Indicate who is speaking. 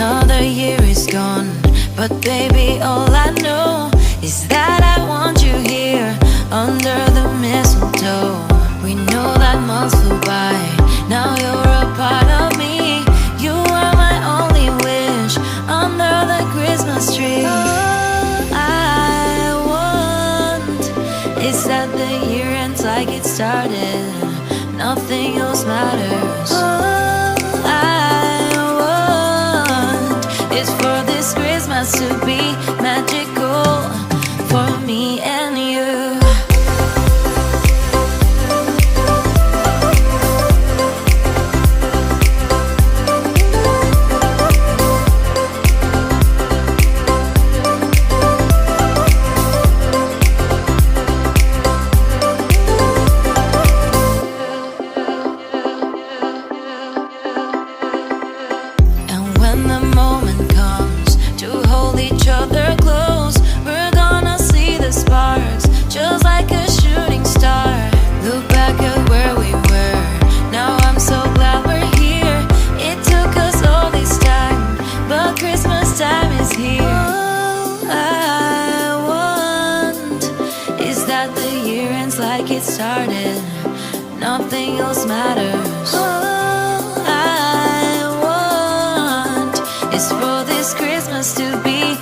Speaker 1: Another year is gone, but baby, all I know is that I want you here under the mistletoe. We know that months flew by, now you're a part of me. You are my only wish under the Christmas tree. All I want is that the year ends like it started, nothing else matters. All I want is for this Christmas to be magical for me and you. When the moment comes to hold each other close, we're gonna see the sparks, just like a shooting star. Look back at where we were, now I'm so glad we're here. It took us all this time, but Christmas time is here. All I want is that the year ends like it started, nothing else matters. All I want is for this Christmas to be